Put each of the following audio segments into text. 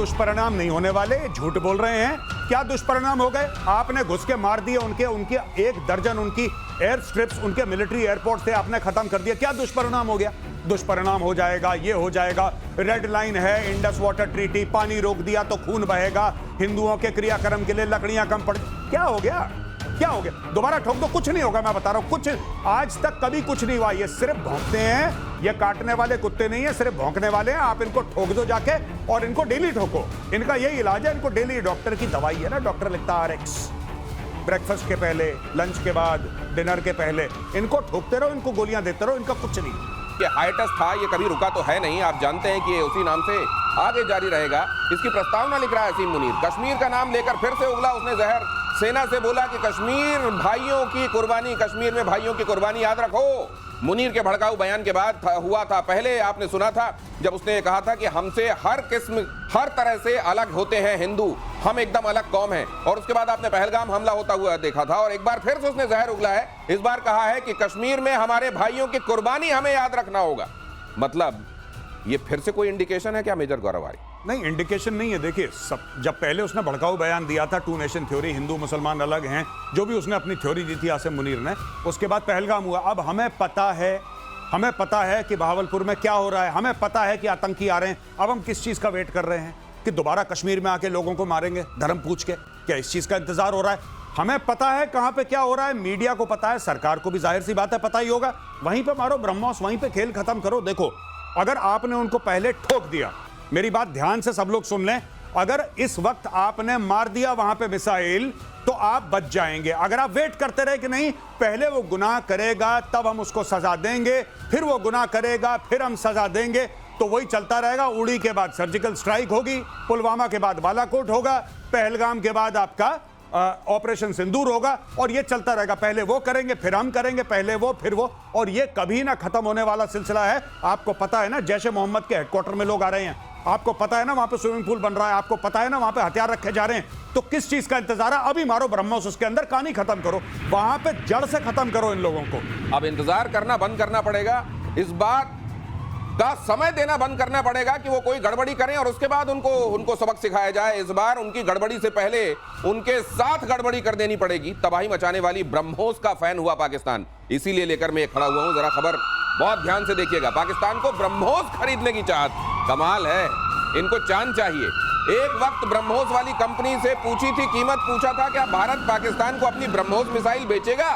दुष्परिणाम नहीं होने वाले, झूठ बोल रहे हैं। क्या दुष्परिणाम हो गए? आपने घुस के मार दिए उनके 1 दर्जन उनकी एयर स्ट्रिप्स, उनके मिलिट्री एयरपोर्ट से आपने खत्म कर दिया। क्या दुष्परिणाम हो गया? दुष्परिणाम हो जाएगा, ये हो जाएगा, रेड लाइन है, इंडस वाटर ट्रीटी, पानी रोक दिया तो खून बहेगा, हिंदुओं के क्रियाक्रम के लिए लकड़ियां कम पड़। क्या हो गया? क्या हो गया? दोबारा ठोक दो, कुछ नहीं होगा। मैं बता रहा हूं, कुछ आज तक कभी कुछ नहीं हुआ। ये सिर्फ भौंकते हैं, ये काटने वाले कुत्ते नहीं है, सिर्फ भौंकने वाले हैं। आप इनको ठोक दो जाके और इनको डेली ठोको। इनका यही इलाज है, इनको डेली। डॉक्टर की दवाई है ना, डॉक्टर लिखता है RX, ब्रेकफास्ट के पहले, लंच के बाद, डिनर के पहले। इनको ठोकते रहो, इनको गोलियां देते रहो, इनका कुछ नहीं। ये हाइटस था, ये कभी रुका तो है नहीं। आप जानते हैं कि ये उसी नाम से आगे जारी रहेगा। इसकी प्रस्तावना लिख रहा है असीम मुनीर। कश्मीर का नाम लेकर फिर से उगला उसने जहर। सेना से बोला कि कश्मीर भाइयों की कुर्बानी, कश्मीर में भाइयों की कुर्बानी याद रखो। मुनीर के भड़काऊ बयान के बाद हुआ था, पहले आपने सुना था जब उसने कहा था कि हमसे हर किस्म, हर तरह से अलग होते हैं हिंदू, हम एकदम अलग कौम हैं। और उसके बाद आपने पहलगाम हमला होता हुआ देखा था, और एक बार फिर से उसने जहर उगला है। इस बार कहा है कि कश्मीर में हमारे भाइयों की कुर्बानी हमें याद रखना होगा। मतलब ये फिर से कोई इंडिकेशन है क्या मेजर गौरव? नहीं, इंडिकेशन नहीं है। देखिए, जब पहले उसने भड़काऊ बयान दिया था, 2 नेशन थ्योरी, हिंदू मुसलमान अलग हैं, जो भी उसने अपनी थ्योरी दी थी आसिम मुनीर ने, उसके बाद पहलगाम हुआ। अब हमें पता है कि बहावलपुर में क्या हो रहा है, हमें पता है कि आतंकी आ रहे हैं। अब हम किस चीज का वेट कर रहे हैं कि दोबारा कश्मीर में आके लोगों को मारेंगे धर्म पूछ के? क्या इस चीज का इंतजार हो रहा है? हमें पता है कहां पे क्या हो रहा है, मीडिया को पता है, सरकार को भी जाहिर सी बात है पता ही होगा। वहीं पे मारो ब्रह्मोस, वहीं पे खेल खत्म करो। देखो, अगर आपने उनको पहले ठोक दिया, मेरी बात ध्यान से सब लोग सुन लें, अगर इस वक्त आपने मार दिया वहां पे मिसाइल, तो आप बच जाएंगे। अगर आप वेट करते रहे कि नहीं पहले वो गुनाह करेगा तब हम उसको सजा देंगे, फिर वो गुनाह करेगा फिर हम सजा देंगे, तो वही चलता रहेगा। उड़ी के बाद सर्जिकल स्ट्राइक होगी, पुलवामा के बाद बालाकोट होगा, पहलगाम के बाद आपका ऑपरेशन सिंदूर होगा, और ये चलता रहेगा। पहले वो करेंगे फिर हम करेंगे, पहले वो फिर वो, और ये कभी ना खत्म होने वाला सिलसिला है। आपको पता है ना, जैश-ए मोहम्मद के हेडक्वार्टर में लोग आ रहे हैं, आपको पता है ना वहां पे स्विमिंग पूल बन रहा है, आपको पता है ना वहां पे हथियार रखे जा रहे हैं। तो किस चीज का इंतजार है? अभी मारो ब्रह्मोस, उसके अंदर कहानी खत्म करो, वहां पे जड़ से खत्म करो इन लोगों को। अब इंतजार करना बंद करना पड़ेगा, इस बात का समय देना बंद करना पड़ेगा कि वो कोई गड़बड़ी करें और उसके बाद उनको सबक सिखाया जाए। इस बार उनकी गड़बड़ी से पहले उनके साथ गड़बड़ी कर देनी पड़ेगी। तबाही मचाने वाली ब्रह्मोस का फैन हुआ पाकिस्तान, इसीलिए लेकर मैं खड़ा हुआ हूं। जरा खबर बहुत ध्यान से देखिएगा। पाकिस्तान को ब्रह्मोस खरीदने की चाहत, कमाल है, इनको चांद चाहिए। एक वक्त ब्रह्मोस वाली कंपनी से पूछी थी कीमत, पूछा था क्या भारत पाकिस्तान को अपनी ब्रह्मोस मिसाइल बेचेगा?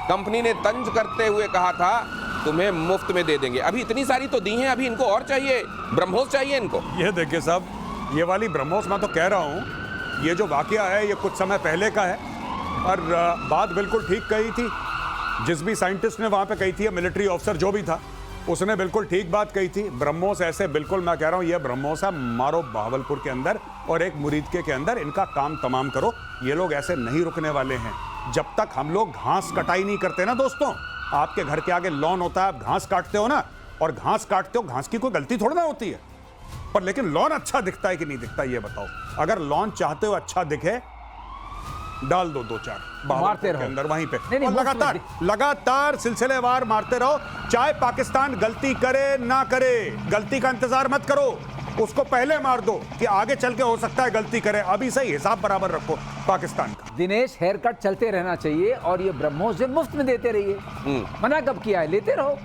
कंपनी ने तंज करते हुए कहा था तुम्हें मुफ्त में दे देंगे। अभी इतनी सारी तो दी हैं, अभी इनको और चाहिए, ब्रह्मोस चाहिए इनको। ये देखिए साहब, ये वाली ब्रह्मोस, मैं तो कह रहा हूं ये जो वाकया है ये कुछ समय पहले का है, और बात बिल्कुल ठीक कही थी जिस भी साइंटिस्ट ने वहां पे कही थी, मिलिट्री ऑफिसर जो भी था, उसने बिल्कुल ठीक बात कही थी। ब्रह्मोस ऐसे बिल्कुल, मैं कह रहा हूं ये ब्रह्मोस है, मारो बहावलपुर के अंदर और एक मुरीदके के अंदर, इनका काम तमाम करो। ये लोग ऐसे नहीं रुकने वाले हैं जब तक हम लोग घास कटाई नहीं करते ना। दोस्तों, आपके घर के आगे लॉन होता है, आप घास काटते हो ना, और घास काटते हो, घास की कोई गलती थोड़ी ना होती है, पर लेकिन लॉन अच्छा दिखता है कि नहीं दिखता ये बताओ। अगर लॉन चाहते हो अच्छा दिखे, डाल दो 2-4 मारते रहो के अंदर वहीं पे, नहीं, और लगातार सिलसिलेवार मारते रहो। चाहे पाकिस्तान गलती करे ना करे, गलती का इंतजार मत करो, उसको पहले मार दो कि आगे चल के हो सकता है गलती करे। अभी सही हिसाब बराबर रखो पाकिस्तान का। दिनेश, हेयर कट चलते रहना चाहिए, और ये ब्रह्मोस जो मुफ्त में देते रहिए। मना कब किया है? लेते रहो।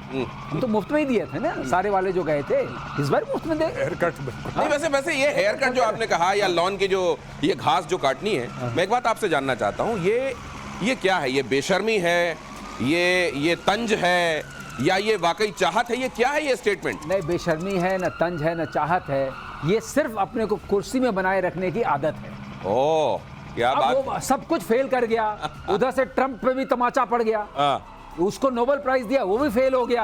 हम तो मुफ्त में ही दिए थे ना, सारे वाले जो गए थे, इस बार मुफ्त में दे। हेयर कट नहीं, वैसे ये हेयर कट जो आपने कहा, या लॉन की जो ये घास जो काटनी है, मैं एक बात आपसे जानना चाहता हूँ, ये क्या है? ये बेशर्मी है, ये तंज है, या ये वाकई चाहत है? ये क्या है ये स्टेटमेंट? नहीं, बेशर्मी है, न तंज है, न चाहत है, ये सिर्फ अपने को कुर्सी में बनाए रखने की आदत है। ओह, क्या बात। वो सब कुछ फेल कर गया, उधर से ट्रंप पे भी तमाचा पड़ गया, उसको नोबेल प्राइज दिया, वो भी फेल हो गया।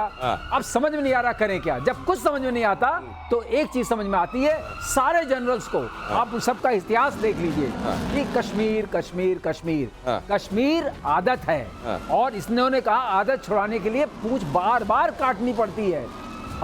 अब समझ में नहीं आ रहा करें क्या। जब कुछ समझ में नहीं आता तो एक चीज समझ में आती है, सारे जनरल्स को आप सबका इतिहास देख लीजिए कि कश्मीर कश्मीर कश्मीर कश्मीर आदत है, और इन्होंने कहा आदत छुड़ाने के लिए पूंछ बार बार काटनी पड़ती है।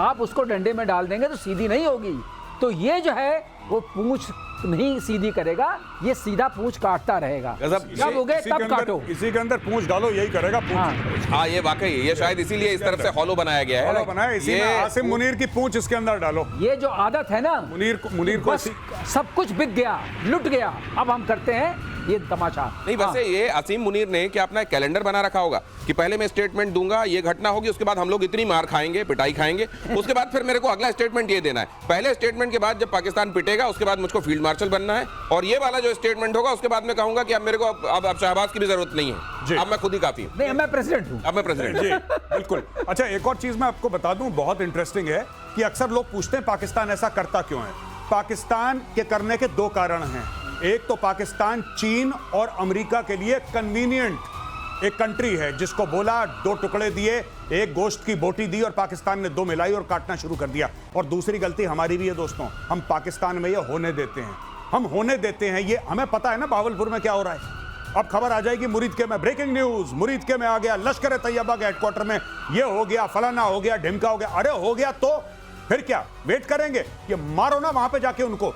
आप उसको डंडे में डाल देंगे तो सीधी नहीं होगी। तो ये जो है वो पूंछ नहीं सीधी करेगा, ये सीधा पूंछ काटता रहेगा। गजब। जब हो गए तब काटो। इसी के अंदर पूंछ डालो, यही करेगा पूंछ। हाँ, ये वाकई, ये शायद इसीलिए इस तरफ से हॉलो बनाया गया है। हॉलो बनाया, इसी में आसिम मुनीर की पूंछ इसके अंदर डालो। ये जो आदत है ना, मुनीर को बस सब कुछ बिक गया, लुट गया, अब हम करते हैं ये तमाशा। नहीं, वैसे ये असीम मुनीर ने क्या अपना कैलेंडर बना रखा होगा कि पहले मैं स्टेटमेंट दूंगा, ये घटना होगी, उसके बाद हम लोग इतनी मार खाएंगे, पिटाई खाएंगे, उसके बाद फिर मेरे को अगला स्टेटमेंट ये देना है। पहले स्टेटमेंट के बाद जब पाकिस्तान पिटेगा, उसके बाद मुझको फील्ड मार्शल बनना है, और ये वाला जो स्टेटमेंट होगा उसके बाद मैं कहूंगा कि अब मेरे को अब शहबाज की भी जरूरत नहीं है, अब मैं खुद ही काफी हूं। नहीं, मैं प्रेसिडेंट हूं। अब मैं प्रेसिडेंट। जी बिल्कुल। अच्छा, एक और चीज मैं आपको बता दूं, बहुत इंटरेस्टिंग है कि अक्सर लोग पूछते हैं पाकिस्तान ऐसा करता क्यों है। पाकिस्तान के करने के दो कारण हैं। एक तो पाकिस्तान चीन और अमेरिका के लिए कन्वीनियंट एक कंट्री है, जिसको बोला, दो टुकड़े दिए, एक गोश्त की बोटी दी और पाकिस्तान ने दो मिलाई और काटना शुरू कर दिया। और दूसरी गलती हमारी भी है दोस्तों, हम पाकिस्तान में ये होने देते हैं, हम होने देते हैं। ये हमें पता है ना भावलपुर में क्या हो रहा है। अब खबर आ जाएगी मुरीद के में, ब्रेकिंग न्यूज, मुरीद के में आ गया, लश्कर तैयबा के हेडक्वार्टर में ये हो गया, फलाना हो गया, ढिमका हो गया। अरे हो गया तो फिर क्या वेट करेंगे? ये मारो ना वहां पे जाके उनको।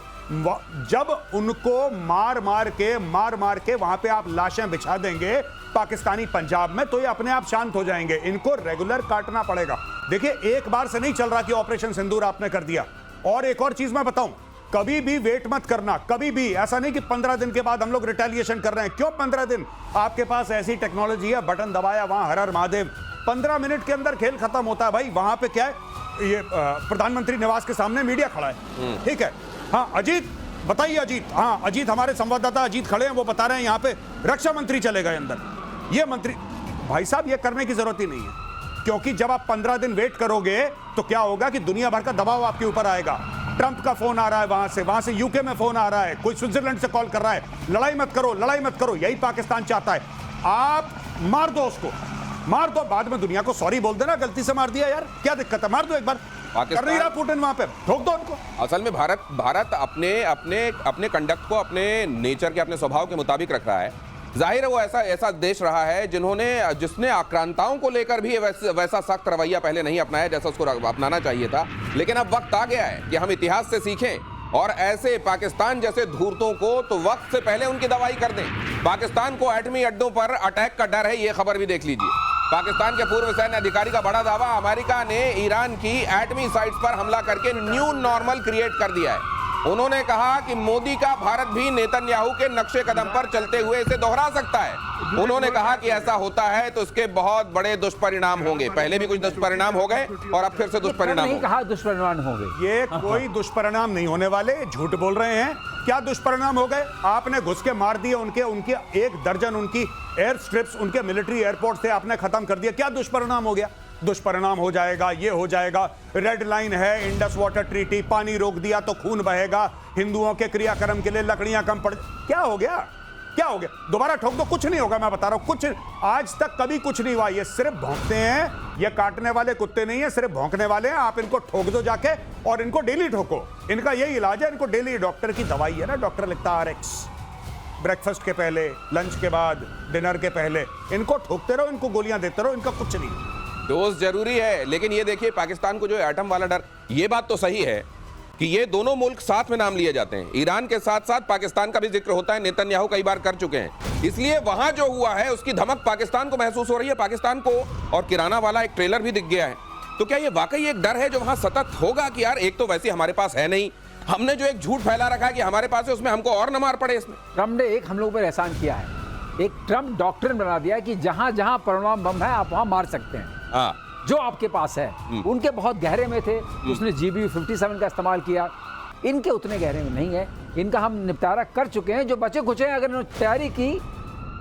जब उनको मार मार के वहां पे आप लाशें बिछा देंगे पाकिस्तानी पंजाब में, तो ये अपने आप शांत हो जाएंगे। इनको रेगुलर काटना पड़ेगा। देखिए, एक बार से नहीं चल रहा कि ऑपरेशन सिंदूर आपने कर दिया। और एक और चीज मैं बताऊं, कभी भी वेट मत करना, कभी भी ऐसा नहीं कि 15 दिन के बाद हम लोग रिटेलिएशन कर रहे हैं। क्यों 15 दिन? आपके पास ऐसी टेक्नोलॉजी है, बटन दबाया, वहां हर हर महादेव, 15 मिनट के अंदर खेल खत्म होता है भाई। वहां पे क्या है, ये प्रधानमंत्री निवास के सामने मीडिया खड़ा है, ठीक है। हाँ अजीत, बताइए अजीत। हाँ अजीत, हमारे संवाददाता अजीत खड़े हैं, वो बता रहे हैं यहाँ पे रक्षा मंत्री चले गए अंदर। ये मंत्री, भाई साहब, ये करने की जरूरत ही नहीं है, क्योंकि जब आप 15 दिन वेट करोगे तो क्या होगा कि दुनिया भर का दबाव आपके ऊपर आएगा। ट्रंप का फोन आ रहा है वहां से यूके में फोन आ रहा है, कोई स्विट्जरलैंड से कॉल कर रहा है, लड़ाई मत करो, लड़ाई मत करो। यही पाकिस्तान चाहता है। आप मार दो उसको, मार दो, बाद में दुनिया को सॉरी बोल देना, गलती से मार दिया यार, क्या दिक्कत है, मार दो एक बार। कर नहीं रहा पुतिन वहां पे, ठोक दो उनको। असल में भारत अपने कंडक्ट को अपने नेचर के, अपने स्वभाव के मुताबिक रख रहा है। जाहिर है वो ऐसा देश रहा है जिसने आक्रांताओं को लेकर भी वैसा सख्त रवैया पहले नहीं अपनाया जैसा उसको अपनाना चाहिए था। लेकिन अब वक्त आ गया है कि हम इतिहास से सीखें और ऐसे पाकिस्तान जैसे धूर्तों को तो वक्त से पहले उनकी दवाई कर दें। पाकिस्तान को एटमी अड्डों पर अटैक का डर है, ये खबर भी देख लीजिए। पाकिस्तान के पूर्व सैन्य अधिकारी का बड़ा दावा, अमेरिका ने ईरान की एटमी साइट्स पर हमला करके न्यू नॉर्मल क्रिएट कर दिया है। उन्होंने कहा कि मोदी का भारत भी नेतन्याहू के नक्शे कदम पर चलते हुए इसे दोहरा सकता है। उन्होंने कहा कि ऐसा होता है तो इसके बहुत बड़े दुष्परिणाम होंगे। पहले भी कुछ दुष्परिणाम हो गए और अब फिर से दुष्परिणाम नहीं कहा दुष्परिणाम हो गए, ये कोई दुष्परिणाम नहीं होने वाले, झूठ बोल रहे हैं। क्या दुष्परिणाम हो गए? आपने घुस के मार दिए उनके 1 दर्जन उनकी एयर स्ट्रिप्स, उनके मिलिट्री एयरपोर्ट से आपने खत्म कर दिया। क्या दुष्परिणाम हो गया? दुष्परिणाम हो जाएगा, ये हो जाएगा। रेड लाइन है, इंडस वाटर ट्रीटी, पानी रोक दिया तो खून बहेगा, हिंदुओं के क्रियाक्रम के लिए लकड़ियां कम पड़। क्या हो गया? क्या हो गया? दोबारा ठोक दो, कुछ नहीं होगा, मैं बता रहा हूं, कुछ आज तक कभी कुछ नहीं हुआ। ये सिर्फ भौंकते हैं, ये काटने वाले कुत्ते नहीं है, सिर्फ भौंकने वाले हैं। आप इनको ठोक दो जाके और इनको डेली ठोको, इनका यही इलाज है। इनको डेली, डॉक्टर की दवाई है ना, डॉक्टर लिखता RX, ब्रेकफास्ट के पहले, लंच के बाद, डिनर के पहले, इनको ठोकते रहो, इनको गोलियां देते रहो, इनका कुछ नहीं। डोज जरूरी है, लेकिन ये देखिए पाकिस्तान को जो एटम वाला डर, ये बात तो सही है कि ये दोनों मुल्क साथ में नाम लिए जाते हैं। ईरान के साथ साथ पाकिस्तान का भी जिक्र होता है, नेतन्याहू कई बार कर चुके हैं। इसलिए वहां जो हुआ है उसकी धमक पाकिस्तान को महसूस हो रही है, पाकिस्तान को। और किराना वाला एक ट्रेलर भी दिख गया है। तो क्या ये वाकई एक डर है जो वहां सतत होगा कि यार एक तो वैसे हमारे पास है नहीं, हमने जो एक झूठ फैला रखा है कि हमारे पास है, उसमें हमको और न मार पड़े। इसमें ट्रम्प ने एक हम लोगों पर एहसान किया है, एक ट्रम्प डॉक्ट्रिन बना दिया कि जहां जहां परमाणु बम है आप वहां मार सकते हैं। हाँ, जो आपके पास है, उनके बहुत गहरे में थे, उसने GBU 57 का इस्तेमाल किया। इनके उतने गहरे में नहीं है, इनका हम निपटारा कर चुके हैं। जो बचे कुछ हैं, अगर उन्होंने तैयारी की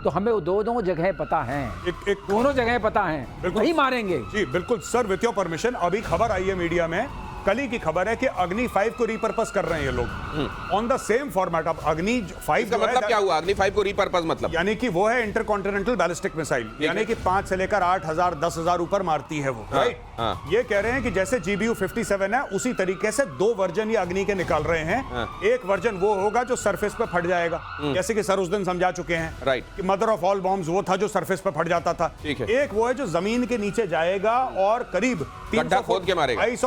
तो हमें वो दो जगह पता हैं, दोनों जगह पता हैं, वही मारेंगे। जी बिल्कुल सर, विथ योर परमिशन, अभी खबर आई है मीडिया में, कल ही की खबर है कि अग्नि 5 को रिपर्पस कर रहे हैं ये लोग ऑन द सेम फॉर्मेट। अब अग्नि 5 का मतलब क्या हुआ? अग्नि 5 को रिपर्पस मतलब यानी कि वो है इंटरकॉन्टिनेंटल बैलिस्टिक मिसाइल, यानी कि 5 से लेकर 8,000 10,000 ऊपर मारती है वो, राइट। ये कह रहे हैं कि जैसे GBU 57 है, उसी तरीके से 2 वर्जन ये अग्नि के निकाल रहे हैं। एक वर्जन वो होगा जो सरफेस पे फट जाएगा, जैसे कि सर उस दिन समझा चुके हैं, राइट, कि मदर ऑफ ऑल बॉम्ब्स वो था जो सरफेस पे फट जाता था। एक वो है जो जमीन के नीचे जाएगा और करीब 300 फुट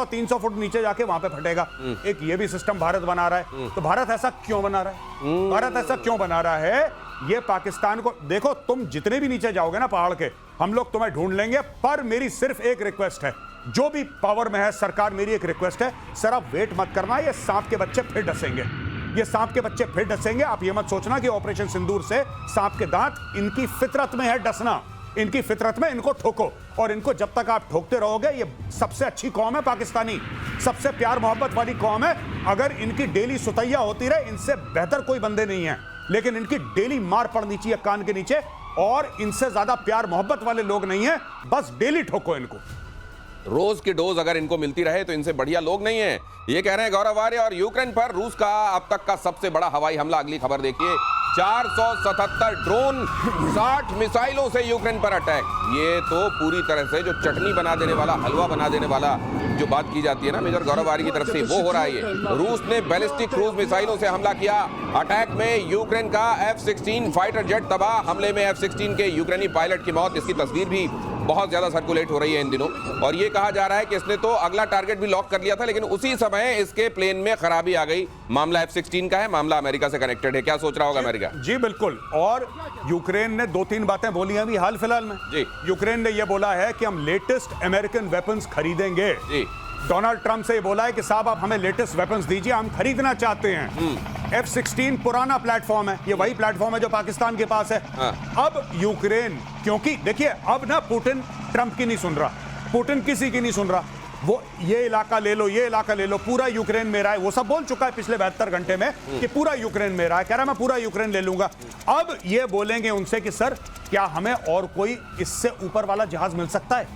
300 फुट नीचे जाके वहां पे फटेगा। एक ये भी सिस्टम भारत बना रहा है। तो भारत ऐसा क्यों बना रहा है? भारत ऐसा क्यों बना रहा है? ये पाकिस्तान को देखो, तुम जितने भी नीचे जाओगे ना पहाड़ के, हम लोग तुम्हें ढूंढ लेंगे। पर मेरी सिर्फ एक रिक्वेस्ट है, जो भी पावर में है सरकार, मेरी एक रिक्वेस्ट है, सर आप वेट मत करना, ये सांप के बच्चे फिर डसेंगे। ये सांप के बच्चे फिर डसेंगे। आप ये मत सोचना कि ऑपरेशन सिंदूर से सांप के दांत, इनकी फितरत में है डसना, इनकी फितरत में, इनको ठोको। और इनको जब तक आप ठोकते रहोगे, ये सबसे अच्छी कौम है पाकिस्तानी, सबसे प्यार मोहब्बत वाली कौम है। अगर इनकी डेली सुतैया होती रहे, इनसे बेहतर कोई बंदे नहीं है। लेकिन इनकी डेली मार पड़नी चाहिए कान के नीचे, और इनसे ज्यादा प्यार मोहब्बत वाले लोग नहीं है। बस डेली ठोको इनको। रोज की डोज अगर इनको मिलती रहे तो इनसे बढ़िया लोग नहीं है, ये कह रहे हैं गौरव आर्य। और यूक्रेन पर रूस का अब तक का सबसे बड़ा हवाई हमला, अगली खबर देखिए, 477 ड्रोन, 60 मिसाइलों से यूक्रेन पर अटैक। ये तो पूरी तरह से जो चटनी बना देने वाला, हलवा बना देने वाला जो बात की जाती है ना मेजर गौरव आर्य की तरफ से, वो हो रहा है। ये रूस ने बैलिस्टिक क्रूज मिसाइलों से हमला किया। अटैक में यूक्रेन का F-16 फाइटर जेट तबाह, हमले में F-16 के यूक्रेनी पायलट की मौत। इसकी तस्वीर भी बहुत ज्यादा सर्कुलेट हो रही है इन दिनों, और ये कहा जा रहा है कि इसने तो अगला टारगेट भी लॉक कर लिया था, लेकिन उसी समय इसके प्लेन में खराबी आ गई। मामला F-16 का है, मामला अमेरिका से कनेक्टेड है। क्या सोच रहा होगा अमेरिका? जी बिल्कुल। और यूक्रेन ने 2-3 बातें बोली हैं अभी हाल फिलहाल में। जी, यूक्रेन ने यह बोला है कि हम लेटेस्ट अमेरिकन वेपन्स खरीदेंगे। जी, डोनाल्ड ट्रंप से ये बोला है कि साहब आप हमें लेटेस्ट वेपन्स दीजिए, हम खरीदना चाहते हैं। F-16 पुराना प्लेटफॉर्म है, ये वही प्लेटफॉर्म है जो पाकिस्तान के पास है। अब यूक्रेन, क्योंकि देखिए अब ना पुतिन ट्रंप की नहीं सुन रहा, पुतिन किसी की नहीं सुन रहा। वो ये इलाका ले लो, ये इलाका ले लो, पूरा यूक्रेन मेरा है, वो सब बोल चुका है पिछले 72 घंटे में कि पूरा यूक्रेन मेरा है। कह रहा मैं पूरा यूक्रेन ले लूंगा। अब ये बोलेंगे उनसे कि सर क्या हमें और कोई इससे ऊपर वाला जहाज मिल सकता है?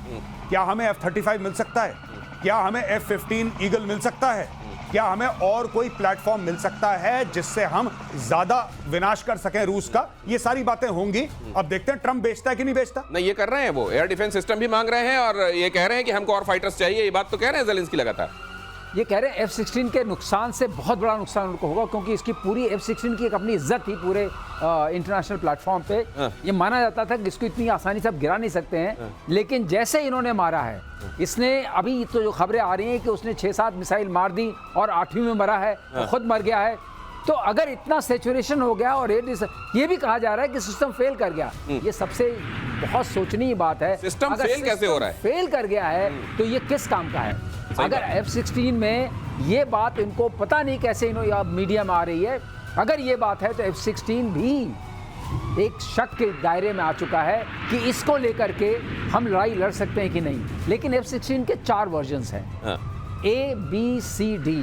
क्या हमें F-35 मिल सकता है? क्या हमें F-15 ईगल मिल सकता है? क्या हमें और कोई प्लेटफॉर्म मिल सकता है जिससे हम ज्यादा विनाश कर सकें रूस का? ये सारी बातें होंगी। अब देखते हैं ट्रंप बेचता है कि नहीं बेचता। नहीं, ये कर रहे हैं, वो एयर डिफेंस सिस्टम भी मांग रहे हैं, और ये कह रहे हैं कि हमको और फाइटर्स चाहिए। ये बात तो कह रहे हैं जेलेंस्की लगातार। ये कह रहे हैं F-16 के नुकसान से बहुत बड़ा नुकसान उनको होगा, क्योंकि इसकी पूरी F-16 की एक अपनी इज्जत थी पूरे इंटरनेशनल प्लेटफॉर्म पे। ये माना जाता था कि इसको इतनी आसानी से आप गिरा नहीं सकते हैं, लेकिन जैसे इन्होंने मारा है, इसने अभी तो जो खबरें आ रही हैं कि उसने 6-7 मिसाइल मार दी और 8वीं में मरा है, खुद मर गया है। तो अगर इतना सैचुरेशन हो गया, और ये भी कहा जा रहा है कि सिस्टम फेल कर गया, ये सबसे बहुत सोचनीय बात है। सिस्टम फेल कैसे हो रहा है? फेल कर गया है तो ये किस काम का है? अगर F-16 में ये बात इनको पता नहीं कैसे इन्होंने मीडिया में आ रही है, अगर ये बात है तो F-16 भी एक शक के दायरे में आ चुका है कि इसको लेकर के हम लड़ाई लड़ सकते हैं कि नहीं। लेकिन F-16 के 4 वर्जन्स हैं, A, B, C, D।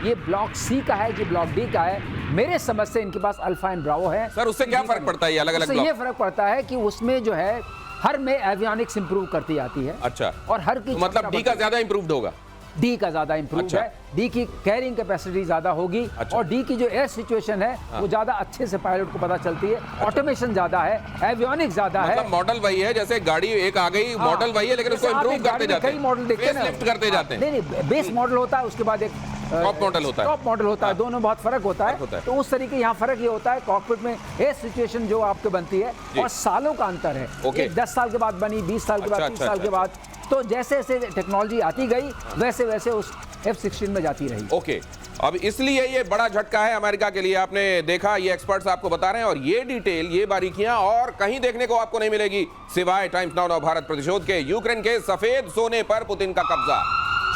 ये ब्लॉक C का है, जो ब्लॉक D का है। मेरे समझ से इनके पास अल्फा एंड ब्रावो है। सर उससे क्या फर्क पड़ता है ये अलग-अलग ब्लॉक? ये फर्क पड़ता है कि उसमें जो है हर में एवियोनिक्स इंप्रूव करती आती है। अच्छा, और हर की तो मतलब डी का ज्यादा इंप्रूव्ड होगा? डी का ज्यादा इंप्रूव अच्छा। है, डी की कैरिंग कैपेसिटी ज्यादा होगी। अच्छा। और डी की जो एयर सिचुएशन है वो ज्यादा अच्छे से पायलट को पता चलती है। अच्छा। ऑटोमेशन ज्यादा है, एवियोनिक्स ज्यादा है। मतलब मॉडल वही है, जैसे गाड़ी एक आ गई, मॉडल वही है, लेकिन उसको इंप्रूव करते जाते हैं, कई मॉडल देखते हैं ना, फेसलिफ्ट करते जाते हैं। नहीं, बेस मॉडल होता है, उसके बाद एक टॉप मॉडल होता है। टॉप मॉडल होता है, दोनों बहुत फर्क होता है। तो उस तरीके यहाँ फर्क ये होता है, कॉकपिट में एयर सिचुएशन जो आपके बनती है और सालों का अंतर है। 10 साल के बाद बनी, 20 साल के बाद, 30 साल के बाद। तो जैसे जैसे टेक्नोलॉजी आती गई, वैसे वैसे उस F-16 में जाती रही। ओके, अब इसलिए ये बड़ा झटका है अमेरिका के लिए। आपने देखा, ये एक्सपर्ट्स आपको बता रहे हैं, और ये डिटेल, ये बारीकियां और कहीं देखने को आपको नहीं मिलेगी सिवाय टाइम्स नाउ भारत प्रतिशोध के। यूक्रेन के सफेद सोने पर पुतिन का कब्जा,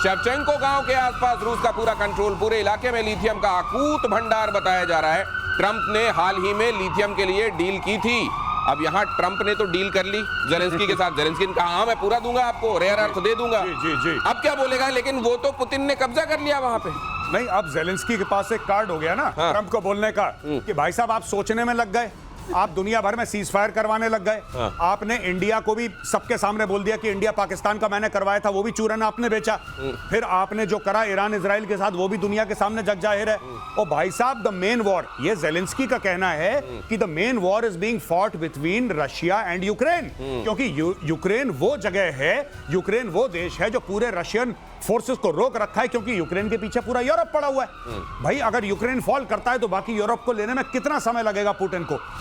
शेवचेंको गांव के आसपास रूस का पूरा कंट्रोल, पूरे इलाके में लिथियम का अकूत भंडार बताया जा रहा है। ट्रंप ने हाल ही में लिथियम के लिए डील की थी। अब यहाँ ट्रंप ने तो डील कर ली जेलेंस्की के साथ। जेलेंस्की ने कहा हाँ मैं पूरा दूंगा आपको, रेयर अर्थ दे दूंगा। जी। अब क्या बोलेगा? लेकिन वो तो पुतिन ने कब्जा कर लिया वहां पे। नहीं, अब जेलेंस्की के पास एक कार्ड हो गया ना ट्रंप को बोलने का कि भाई साहब आप सोचने में लग गए, आप दुनिया भर में सीज फायर करवाने लग गए। आपने इंडिया को भी सबके सामने बोल दिया कि इंडिया पाकिस्तान का मैंने करवाया था, वो भी चूरन आपने बेचा। फिर आपने जो करा ईरान इजराइल के साथ, वो भी दुनिया के सामने जग जाहिर है। और भाई साहब द मेन वॉर, ये जेलेंस्की का कहना है कि the main war is being fought between Russia and Ukraine, क्योंकि यूक्रेन वो जगह है, यूक्रेन वो देश है जो पूरे रशियन फोर्सेस को रोक रखा है, क्योंकि यूक्रेन के पीछे पूरा यूरोप पड़ा हुआ है। भाई अगर यूक्रेन फॉल करता है तो बाकी यूरोप को लेने में कितना समय लगेगा पुतिन को?